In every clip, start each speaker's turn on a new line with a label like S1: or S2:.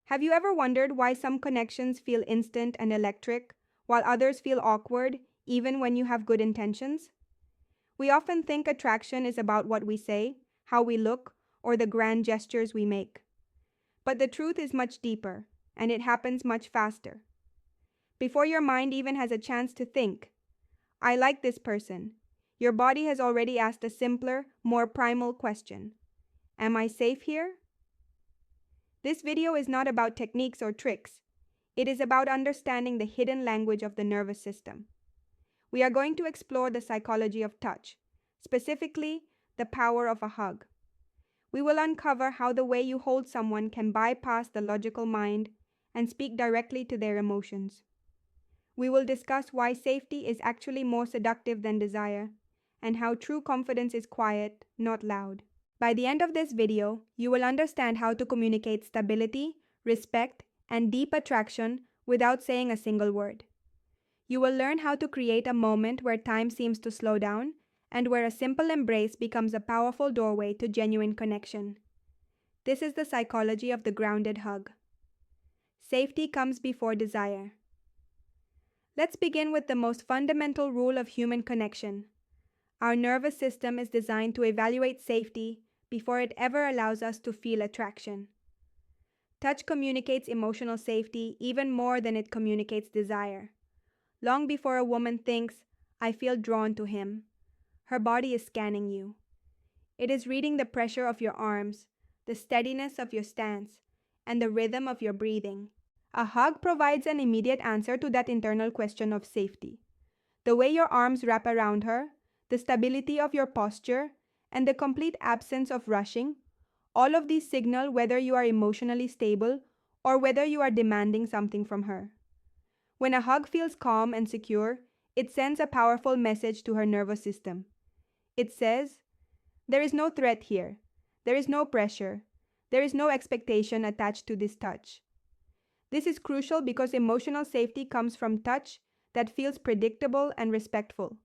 S1: Have you ever wondered why some connections feel instant and electric, while others feel awkward, even when you have good intentions? We often think attraction is about what we say, how we look, or the grand gestures we make. But the truth is much deeper, and it happens much faster. Before your mind even has a chance to think, I like this person, your body has already asked a simpler, more primal question. Am I safe here? This video is not about techniques or tricks. It is about understanding the hidden language of the nervous system. We are going to explore the psychology of touch, specifically the power of a hug. We will uncover how the way you hold someone can bypass the logical mind and speak directly to their emotions. We will discuss why safety is actually more seductive than desire, and how true confidence is quiet, not loud. By the end of this video, you will understand how to communicate stability, respect, and deep attraction without saying a single word. You will learn how to create a moment where time seems to slow down and where a simple embrace becomes a powerful doorway to genuine connection. This is the psychology of the grounded hug. Safety comes before desire. Let's begin with the most fundamental rule of human connection. Our nervous system is designed to evaluate safety before it ever allows us to feel attraction. Touch communicates emotional safety even more than it communicates desire. Long before a woman thinks, I feel drawn to him, her body is scanning you. It is reading the pressure of your arms, the steadiness of your stance, and the rhythm of your breathing. A hug provides an immediate answer to that internal question of safety. The way your arms wrap around her, the stability of your posture, and the complete absence of rushing, all of these signal whether you are emotionally stable or whether you are demanding something from her. When a hug feels calm and secure, it sends a powerful message to her nervous system. It says, there is no threat here. There is no pressure. There is no expectation attached to this touch. This is crucial because emotional safety comes from touch that feels predictable and respectful.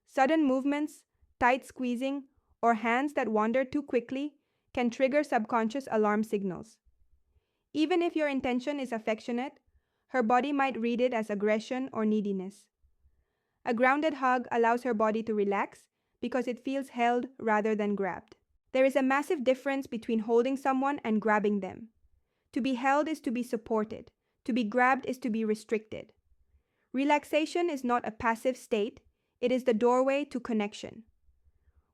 S1: Sudden movements, tight squeezing, or hands that wander too quickly can trigger subconscious alarm signals. Even if your intention is affectionate, her body might read it as aggression or neediness. A grounded hug allows her body to relax because it feels held rather than grabbed. There is a massive difference between holding someone and grabbing them. To be held is to be supported. To be grabbed is to be restricted. Relaxation is not a passive state, it is the doorway to connection.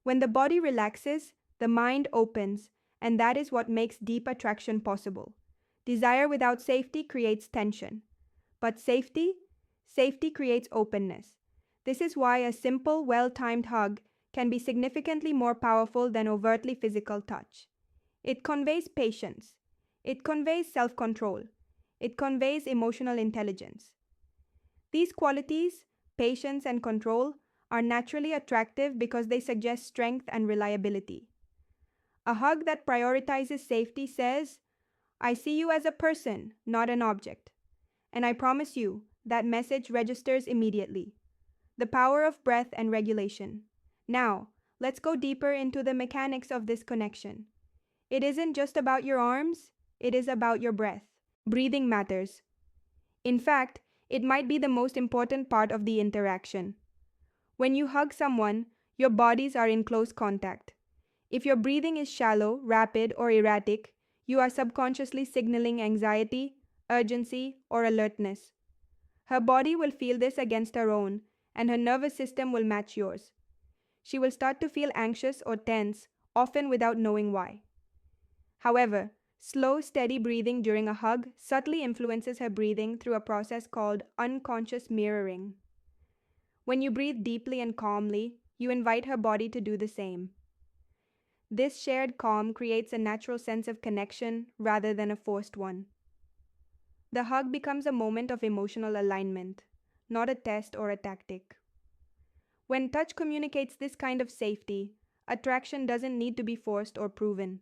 S1: When the body relaxes, the mind opens, and that is what makes deep attraction possible. Desire without safety creates tension. But safety creates openness. This is why a simple, well-timed hug can be significantly more powerful than overtly physical touch. It conveys patience. It conveys self-control. It conveys emotional intelligence. These qualities, patience and control, are naturally attractive because they suggest strength and reliability. A hug that prioritizes safety says, I see you as a person, not an object. And I promise you, that message registers immediately. The power of breath and regulation. Now, let's go deeper into the mechanics of this connection. It isn't just about your arms, it is about your breath. Breathing matters. In fact, it might be the most important part of the interaction. When you hug someone, your bodies are in close contact. If your breathing is shallow, rapid, or erratic, you are subconsciously signaling anxiety, urgency, or alertness. Her body will feel this against her own, and her nervous system will match yours. She will start to feel anxious or tense, often without knowing why. However, slow, steady breathing during a hug subtly influences her breathing through a process called unconscious mirroring. When you breathe deeply and calmly, you invite her body to do the same. This shared calm creates a natural sense of connection rather than a forced one. The hug becomes a moment of emotional alignment, not a test or a tactic. When touch communicates this kind of safety, attraction doesn't need to be forced or proven.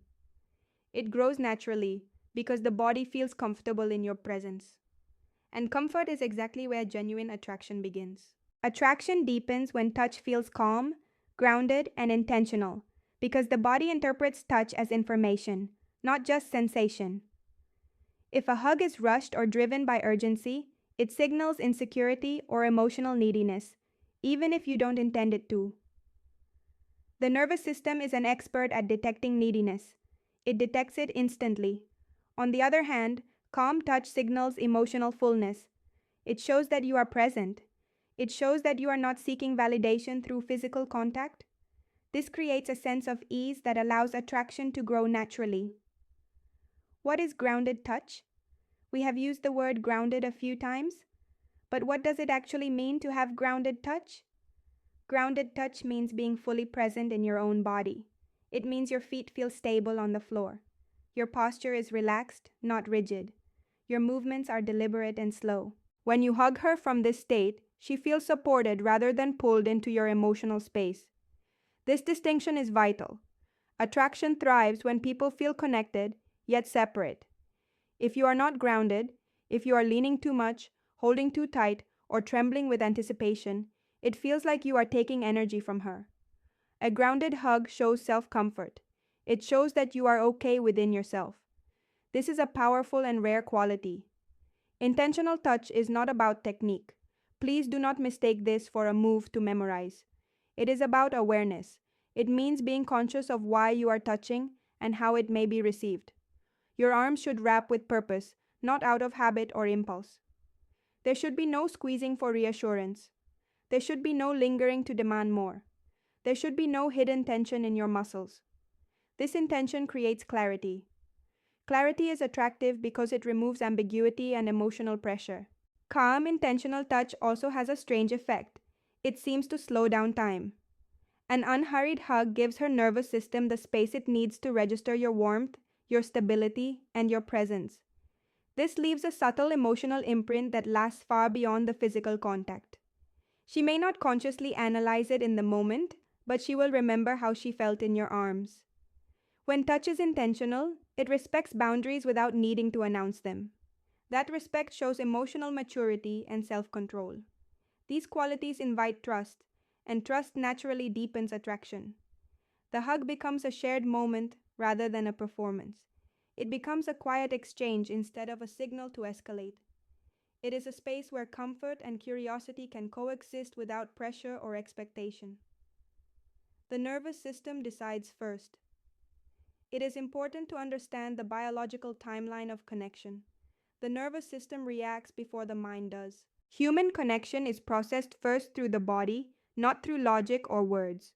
S1: It grows naturally because the body feels comfortable in your presence. And comfort is exactly where genuine attraction begins. Attraction deepens when touch feels calm, grounded, and intentional, because the body interprets touch as information, not just sensation. If a hug is rushed or driven by urgency, it signals insecurity or emotional neediness, even if you don't intend it to. The nervous system is an expert at detecting neediness. It detects it instantly. On the other hand, calm touch signals emotional fullness. It shows that you are present. It shows that you are not seeking validation through physical contact. This creates a sense of ease that allows attraction to grow naturally. What is grounded touch? We have used the word grounded a few times, but what does it actually mean to have grounded touch? Grounded touch means being fully present in your own body. It means your feet feel stable on the floor. Your posture is relaxed, not rigid. Your movements are deliberate and slow. When you hug her from this state, she feels supported rather than pulled into your emotional space. This distinction is vital. Attraction thrives when people feel connected, yet separate. If you are not grounded, if you are leaning too much, holding too tight, or trembling with anticipation, it feels like you are taking energy from her. A grounded hug shows self-comfort. It shows that you are okay within yourself. This is a powerful and rare quality. Intentional touch is not about technique. Please do not mistake this for a move to memorize. It is about awareness. It means being conscious of why you are touching and how it may be received. Your arms should wrap with purpose, not out of habit or impulse. There should be no squeezing for reassurance. There should be no lingering to demand more. There should be no hidden tension in your muscles. This intention creates clarity. Clarity is attractive because it removes ambiguity and emotional pressure. Calm, intentional touch also has a strange effect. It seems to slow down time. An unhurried hug gives her nervous system the space it needs to register your warmth, your stability, and your presence. This leaves a subtle emotional imprint that lasts far beyond the physical contact. She may not consciously analyze it in the moment, but she will remember how she felt in your arms. When touch is intentional, it respects boundaries without needing to announce them. That respect shows emotional maturity and self-control. These qualities invite trust, and trust naturally deepens attraction. The hug becomes a shared moment rather than a performance. It becomes a quiet exchange instead of a signal to escalate. It is a space where comfort and curiosity can coexist without pressure or expectation. The nervous system decides first. It is important to understand the biological timeline of connection. The nervous system reacts before the mind does. Human connection is processed first through the body, not through logic or words.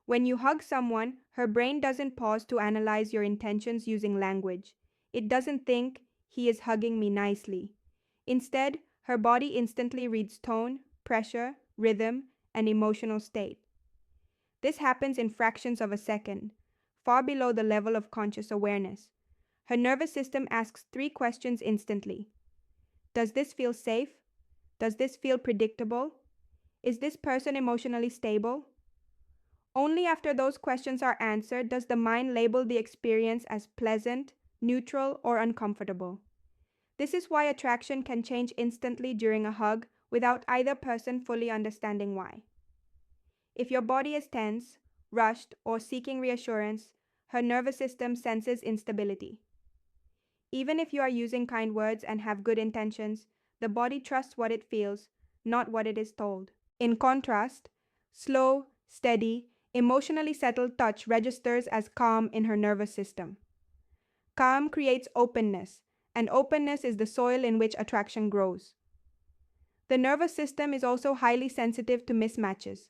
S1: When you hug someone, her brain doesn't pause to analyze your intentions using language. It doesn't think, he is hugging me nicely. Instead, her body instantly reads tone, pressure, rhythm, and emotional state. This happens in fractions of a second, far below the level of conscious awareness. Her nervous system asks three questions instantly. Does this feel safe? Does this feel predictable? Is this person emotionally stable? Only after those questions are answered does the mind label the experience as pleasant, neutral, or uncomfortable. This is why attraction can change instantly during a hug without either person fully understanding why. If your body is tense, rushed, or seeking reassurance, her nervous system senses instability. Even if you are using kind words and have good intentions, the body trusts what it feels, not what it is told. In contrast, slow, steady, emotionally settled touch registers as calm in her nervous system. Calm creates openness, and openness is the soil in which attraction grows. The nervous system is also highly sensitive to mismatches.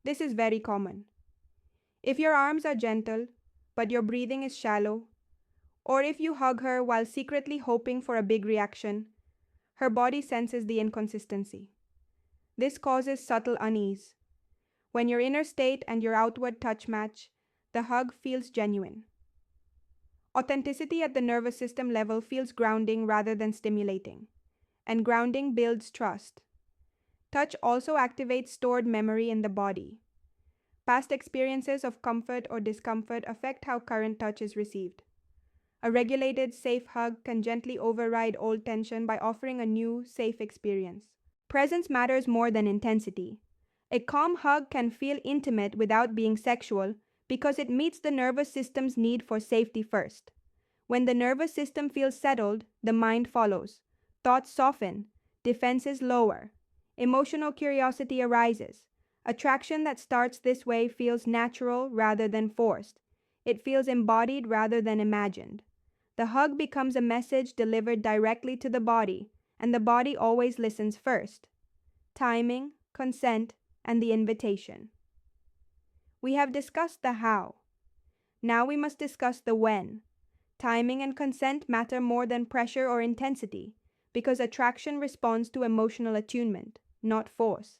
S1: This is very common. If your arms are gentle, but your breathing is shallow, or if you hug her while secretly hoping for a big reaction, her body senses the inconsistency. This causes subtle unease. When your inner state and your outward touch match, the hug feels genuine. Authenticity at the nervous system level feels grounding rather than stimulating, and grounding builds trust. Touch also activates stored memory in the body. Past experiences of comfort or discomfort affect how current touch is received. A regulated, safe hug can gently override old tension by offering a new, safe experience. Presence matters more than intensity. A calm hug can feel intimate without being sexual because it meets the nervous system's need for safety first. When the nervous system feels settled, the mind follows. Thoughts soften, defenses lower, emotional curiosity arises. Attraction that starts this way feels natural rather than forced. It feels embodied rather than imagined. The hug becomes a message delivered directly to the body, and the body always listens first. Timing, consent, and the invitation. We have discussed the how. Now we must discuss the when. Timing and consent matter more than pressure or intensity, because attraction responds to emotional attunement, not force.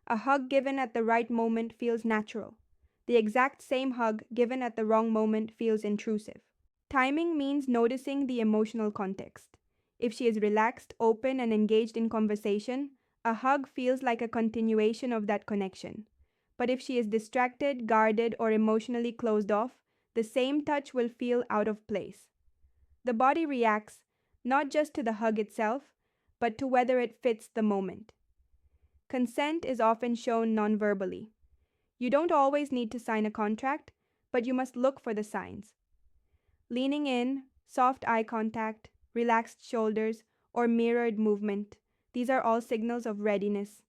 S1: A hug given at the right moment feels natural. The exact same hug given at the wrong moment feels intrusive. Timing means noticing the emotional context. If she is relaxed, open, and engaged in conversation, a hug feels like a continuation of that connection. But if she is distracted, guarded, or emotionally closed off, the same touch will feel out of place. The body reacts not just to the hug itself, but to whether it fits the moment. Consent is often shown non-verbally. You don't always need to sign a contract, but you must look for the signs. Leaning in, soft eye contact, relaxed shoulders, or mirrored movement, these are all signals of readiness.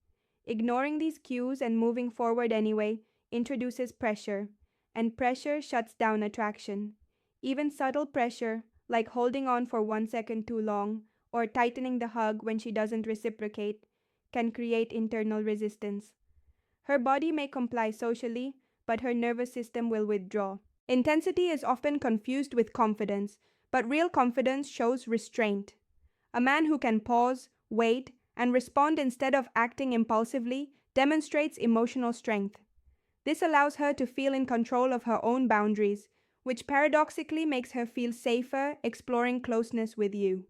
S1: Ignoring these cues and moving forward anyway introduces pressure, and pressure shuts down attraction. Even subtle pressure, like holding on for 1 second too long or tightening the hug when she doesn't reciprocate, can create internal resistance. Her body may comply socially, but her nervous system will withdraw. Intensity is often confused with confidence, but real confidence shows restraint. A man who can pause, wait, and respond instead of acting impulsively demonstrates emotional strength. This allows her to feel in control of her own boundaries, which paradoxically makes her feel safer exploring closeness with you.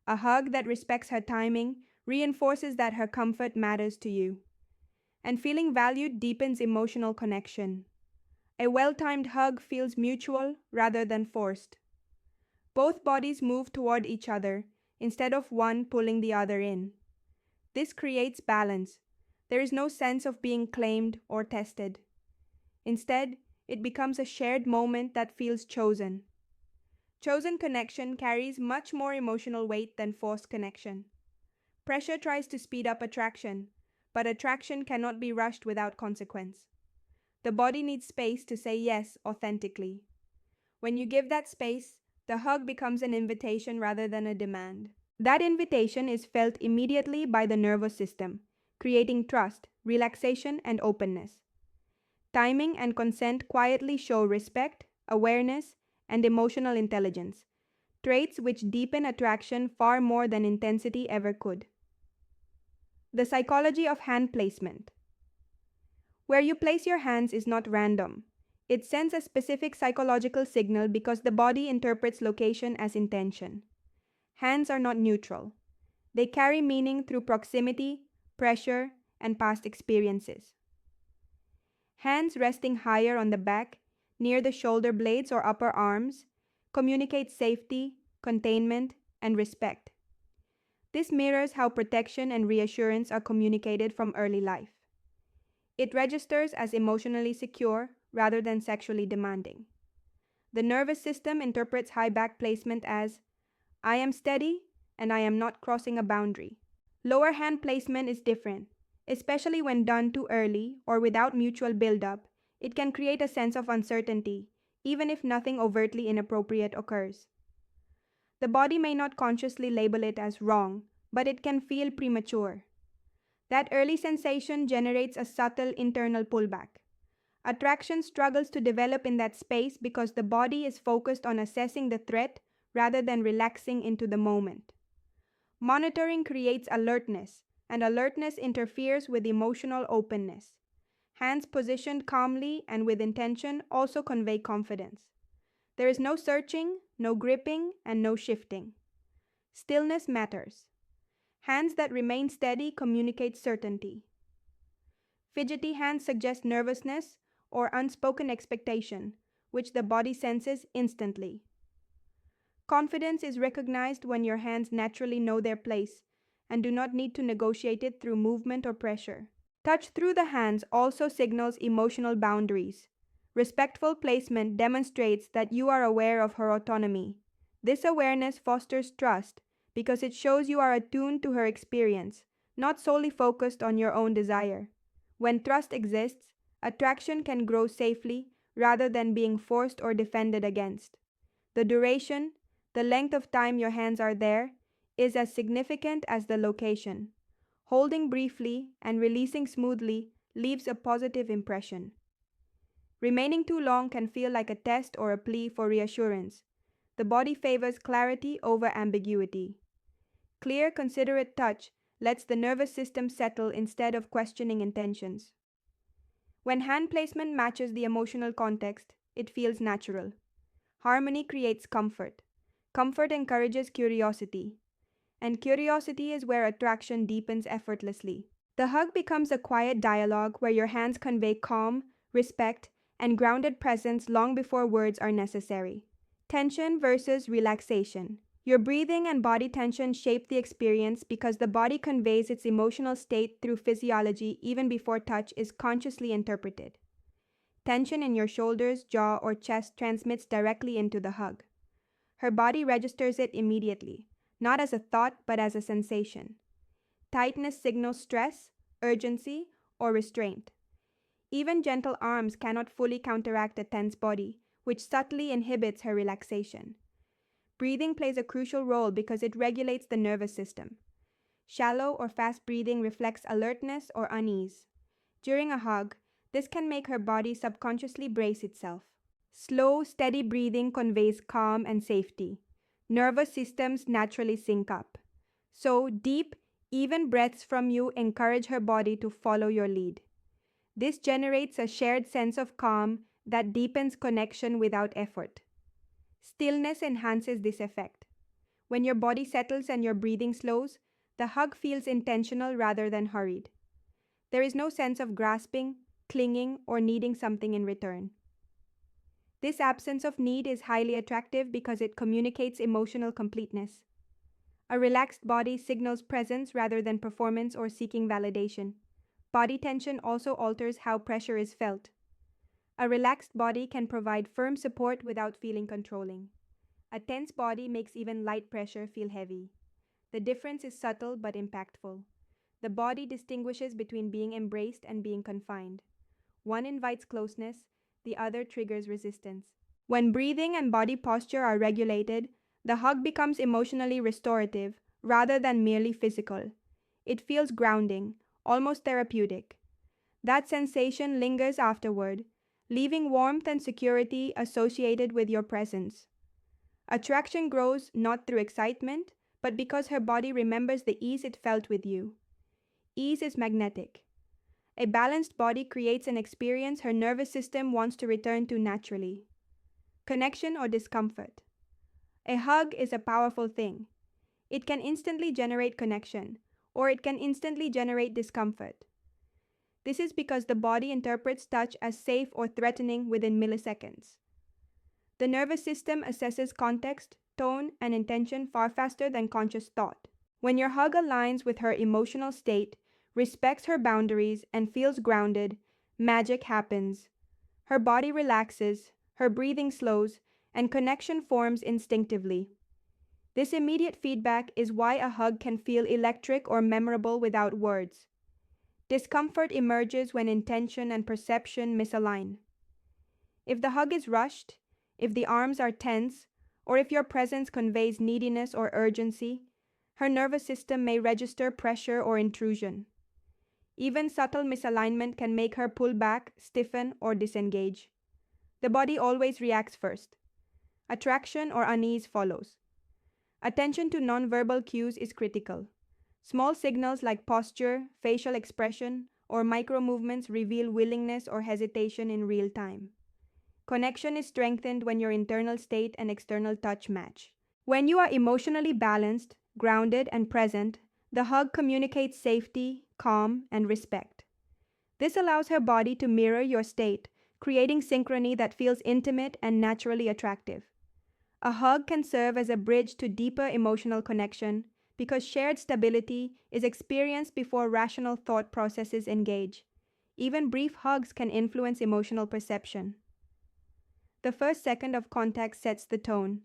S1: A hug that respects her timing reinforces that her comfort matters to you. And feeling valued deepens emotional connection. A well-timed hug feels mutual rather than forced. Both bodies move toward each other instead of one pulling the other in. This creates balance. There is no sense of being claimed or tested. Instead, it becomes a shared moment that feels chosen. Chosen connection carries much more emotional weight than forced connection. Pressure tries to speed up attraction, but attraction cannot be rushed without consequence. The body needs space to say yes authentically. When you give that space, the hug becomes an invitation rather than a demand. That invitation is felt immediately by the nervous system, creating trust, relaxation, and openness. Timing and consent quietly show respect, awareness, and emotional intelligence, traits which deepen attraction far more than intensity ever could. The psychology of hand placement. Where you place your hands is not random. It sends a specific psychological signal because the body interprets location as intention. Hands are not neutral. They carry meaning through proximity, pressure, and past experiences. Hands resting higher on the back, near the shoulder blades or upper arms, communicate safety, containment, and respect. This mirrors how protection and reassurance are communicated from early life. It registers as emotionally secure rather than sexually demanding. The nervous system interprets high back placement as, I am steady and I am not crossing a boundary. Lower hand placement is different. Especially when done too early or without mutual build-up, it can create a sense of uncertainty, even if nothing overtly inappropriate occurs. The body may not consciously label it as wrong, but it can feel premature. That early sensation generates a subtle internal pullback. Attraction struggles to develop in that space because the body is focused on assessing the threat rather than relaxing into the moment. Monitoring creates alertness, and alertness interferes with emotional openness. Hands positioned calmly and with intention also convey confidence. There is no searching, no gripping, and no shifting. Stillness matters. Hands that remain steady communicate certainty. Fidgety hands suggest nervousness or unspoken expectation, which the body senses instantly. Confidence is recognized when your hands naturally know their place and do not need to negotiate it through movement or pressure. Touch through the hands also signals emotional boundaries. Respectful placement demonstrates that you are aware of her autonomy. This awareness fosters trust because it shows you are attuned to her experience, not solely focused on your own desire. When trust exists, attraction can grow safely rather than being forced or defended against. The duration, the length of time your hands are there, is as significant as the location. Holding briefly and releasing smoothly leaves a positive impression. Remaining too long can feel like a test or a plea for reassurance. The body favors clarity over ambiguity. Clear, considerate touch lets the nervous system settle instead of questioning intentions. When hand placement matches the emotional context, it feels natural. Harmony creates comfort. Comfort encourages curiosity. And curiosity is where attraction deepens effortlessly. The hug becomes a quiet dialogue where your hands convey calm, respect, and grounded presence long before words are necessary. Tension versus relaxation. Your breathing and body tension shape the experience because the body conveys its emotional state through physiology even before touch is consciously interpreted. Tension in your shoulders, jaw, or chest transmits directly into the hug. Her body registers it immediately, not as a thought but as a sensation. Tightness signals stress, urgency, or restraint. Even gentle arms cannot fully counteract a tense body, which subtly inhibits her relaxation. Breathing plays a crucial role because it regulates the nervous system. Shallow or fast breathing reflects alertness or unease. During a hug, this can make her body subconsciously brace itself. Slow, steady breathing conveys calm and safety. Nervous systems naturally sync up. So, deep, even breaths from you encourage her body to follow your lead. This generates a shared sense of calm that deepens connection without effort. Stillness enhances this effect. When your body settles and your breathing slows, the hug feels intentional rather than hurried. There is no sense of grasping, clinging, or needing something in return. This absence of need is highly attractive because it communicates emotional completeness. A relaxed body signals presence rather than performance or seeking validation. Body tension also alters how pressure is felt. A relaxed body can provide firm support without feeling controlling. A tense body makes even light pressure feel heavy. The difference is subtle but impactful. The body distinguishes between being embraced and being confined. One invites closeness, the other triggers resistance. When breathing and body posture are regulated, the hug becomes emotionally restorative rather than merely physical. It feels grounding, almost therapeutic. That sensation lingers afterward, leaving warmth and security associated with your presence. Attraction grows not through excitement, but because her body remembers the ease it felt with you. Ease is magnetic. A balanced body creates an experience her nervous system wants to return to naturally. Connection or discomfort. A hug is a powerful thing. It can instantly generate connection, or it can instantly generate discomfort. This is because the body interprets touch as safe or threatening within milliseconds. The nervous system assesses context, tone, and intention far faster than conscious thought. When your hug aligns with her emotional state, respects her boundaries, and feels grounded, magic happens. Her body relaxes, her breathing slows, and connection forms instinctively. This immediate feedback is why a hug can feel electric or memorable without words. Discomfort emerges when intention and perception misalign. If the hug is rushed, if the arms are tense, or if your presence conveys neediness or urgency, her nervous system may register pressure or intrusion. Even subtle misalignment can make her pull back, stiffen, or disengage. The body always reacts first. Attraction or unease follows. Attention to nonverbal cues is critical. Small signals like posture, facial expression, or micro movements reveal willingness or hesitation in real time. Connection is strengthened when your internal state and external touch match. When you are emotionally balanced, grounded, and present, the hug communicates safety, calm, and respect. This allows her body to mirror your state, creating synchrony that feels intimate and naturally attractive. A hug can serve as a bridge to deeper emotional connection because shared stability is experienced before rational thought processes engage. Even brief hugs can influence emotional perception. The first second of contact sets the tone.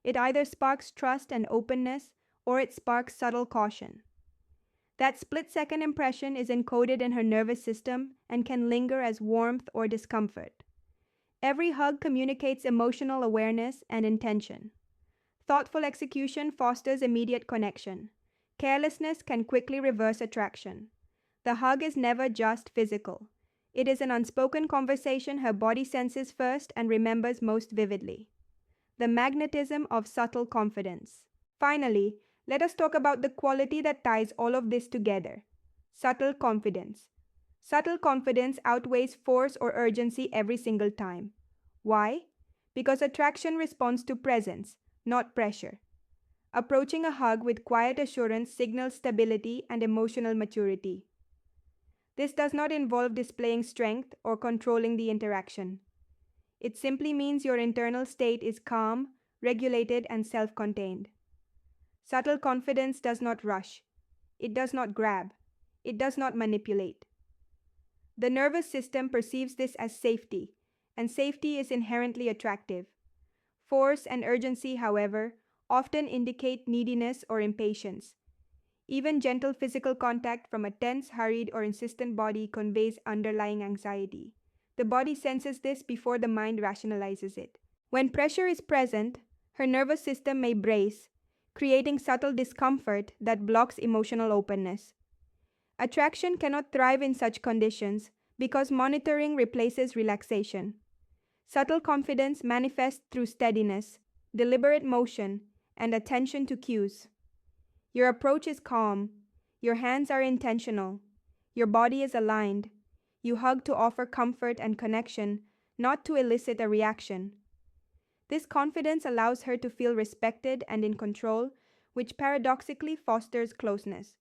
S1: It either sparks trust and openness, or it sparks subtle caution. That split-second impression is encoded in her nervous system and can linger as warmth or discomfort. Every hug communicates emotional awareness and intention. Thoughtful execution fosters immediate connection. Carelessness can quickly reverse attraction. The hug is never just physical. It is an unspoken conversation her body senses first and remembers most vividly. The magnetism of subtle confidence. Finally, let us talk about the quality that ties all of this together: subtle confidence. Subtle confidence outweighs force or urgency every single time. Why? Because attraction responds to presence, not pressure. Approaching a hug with quiet assurance signals stability and emotional maturity. This does not involve displaying strength or controlling the interaction. It simply means your internal state is calm, regulated, and self-contained. Subtle confidence does not rush. It does not grab. It does not manipulate. The nervous system perceives this as safety, and safety is inherently attractive. Force and urgency, however, often indicate neediness or impatience. Even gentle physical contact from a tense, hurried, or insistent body conveys underlying anxiety. The body senses this before the mind rationalizes it. When pressure is present, her nervous system may brace, creating subtle discomfort that blocks emotional openness. Attraction cannot thrive in such conditions because monitoring replaces relaxation. Subtle confidence manifests through steadiness, deliberate motion, and attention to cues. Your approach is calm, your hands are intentional, your body is aligned. You hug to offer comfort and connection, not to elicit a reaction. This confidence allows her to feel respected and in control, which paradoxically fosters closeness.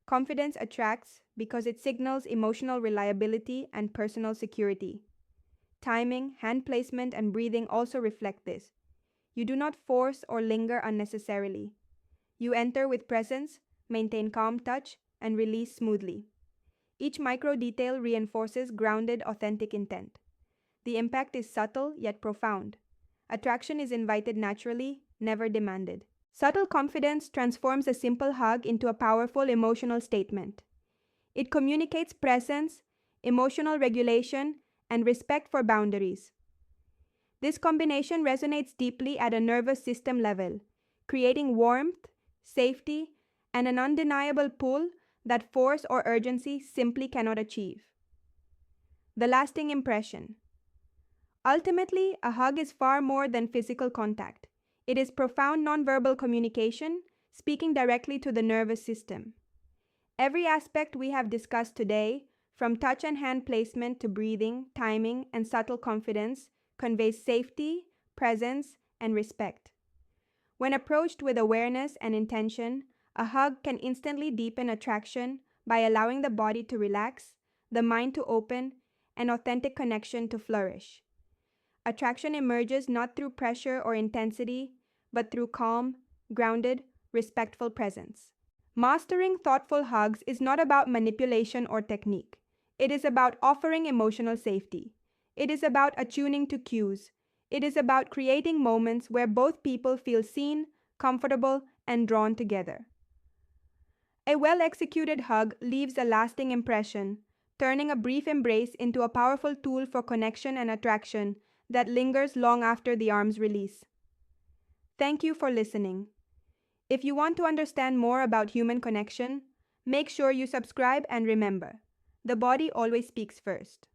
S1: Confidence attracts because it signals emotional reliability and personal security. Timing, hand placement, and breathing also reflect this. You do not force or linger unnecessarily. You enter with presence, maintain calm touch, and release smoothly. Each micro detail reinforces grounded, authentic intent. The impact is subtle yet profound. Attraction is invited naturally, never demanded. Subtle confidence transforms a simple hug into a powerful emotional statement. It communicates presence, emotional regulation, and respect for boundaries. This combination resonates deeply at a nervous system level, creating warmth, safety, and an undeniable pull that force or urgency simply cannot achieve. The lasting impression. Ultimately, a hug is far more than physical contact. It is profound nonverbal communication, speaking directly to the nervous system. Every aspect we have discussed today, from touch and hand placement to breathing, timing, and subtle confidence, conveys safety, presence, and respect. When approached with awareness and intention, a hug can instantly deepen attraction by allowing the body to relax, the mind to open, and authentic connection to flourish. Attraction emerges not through pressure or intensity, but through calm, grounded, respectful presence. Mastering thoughtful hugs is not about manipulation or technique. It is about offering emotional safety. It is about attuning to cues. It is about creating moments where both people feel seen, comfortable, and drawn together. A well-executed hug leaves a lasting impression, turning a brief embrace into a powerful tool for connection and attraction that lingers long after the arms release. Thank you for listening. If you want to understand more about human connection, make sure you subscribe and remember, the body always speaks first.